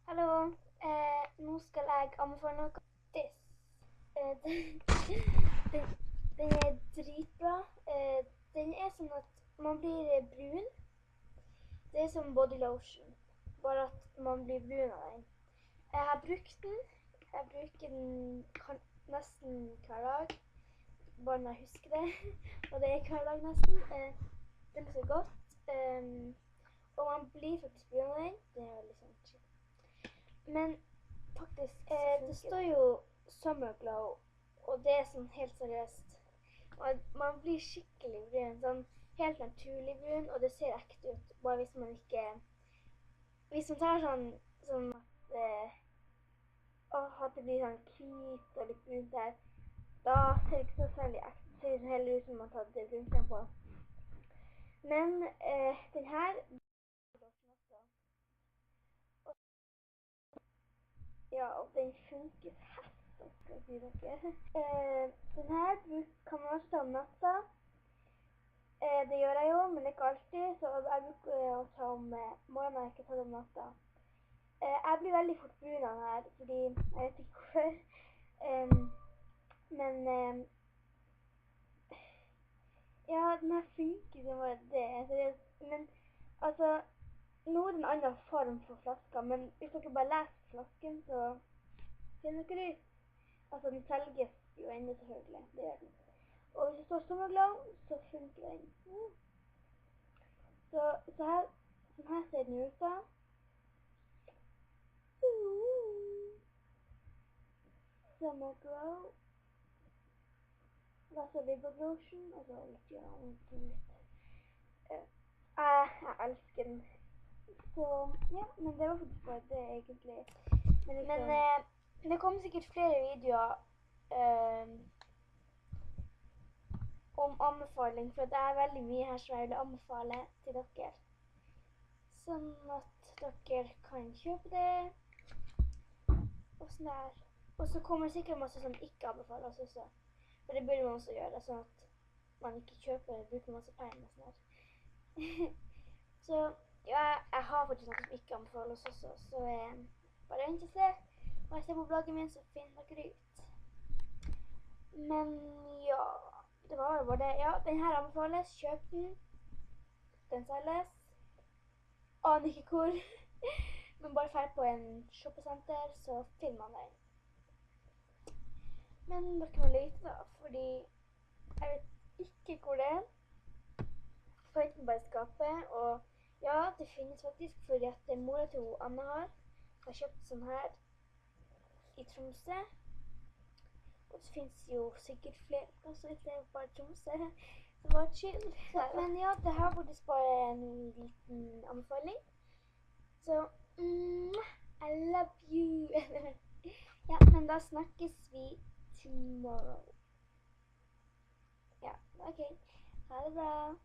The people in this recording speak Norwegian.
Hallo, nå skal jeg anbefale noe. This. Den, den er dritbra. Den er sånn at man blir brun. Det er som body lotion, bare at man blir brun av den. Jeg har brukt den. Jeg bruker den nesten hver dag, bare når jeg husker det. Og det er hver dag nesten. Den er så godt. Og man blir faktisk brun av den. Det er veldig sånn chill. Men faktisk, det står jo Summer Glow, og det er sånn helt seriøst. Og man blir skikkelig brun, sånn helt naturlig brun, og det ser ekte ut. Bare hvis man ikke, hvis man tar sånn at det blir sånn hvit og litt brunt der, da ser det ikke så særlig ekte. Det ser heller ut som man har tatt brunkrem på. Men den her, ja, og den funker fett, skal jeg si dere. Den her kan man også ta om natta. Det gjør jeg jo, men ikke alltid, så jeg bruker å ta om morgenen og ikke ta det om natta. Jeg blir veldig fort brun av den her, fordi jeg vet ikke hvorfor. Men ja, den her funker som bare det. Men altså, nå er det en annen form for flasker, men hvis dere bare leser flasken, så finner dere ut. Altså, den selges jo ennå selvfølgelig, det gjør den. Og hvis det står Summer Glow, så funker den. Sånn her ser den ut da. Summer Glow. Da så Libre Lotion, og så litt ut. Jeg elsker den. Så, ja, men det var faktisk bare det egentlig. Men det kommer sikkert flere videoer om anbefaling, for det er veldig mye her som jeg vil anbefale til dere. Sånn at dere kan kjøpe det. Og sånn der. Og så kommer det sikkert masse som ikke anbefales også. For det burde man også gjøre, sånn at man ikke bruker masse penger og sånn der. Så ja, jeg har faktisk noe som ikke anbefales også, så bare vent og se. Og jeg ser på bloggen min, så finner dere ut. Men ja, det var jo bare det. Ja, den her anbefales. Kjøp den. Den selges. Aner ikke hvor. Men bare fær på en shoppesenter, så finner man den. Men dere må lete da, fordi jeg vet ikke hvor det er. Så jeg kan bare skape, og ja, det finnes faktisk, fordi at mora til Anna har kjøpt sånn her i Tromsø. Og så finnes jo sikkert flere plasser, det er bare Tromsø, så bare chill. Men ja, det her var faktisk bare en liten anbefaling. Så, I love you. Ja, men da snakkes vi tomorrow. Ja, ok. Ha det bra.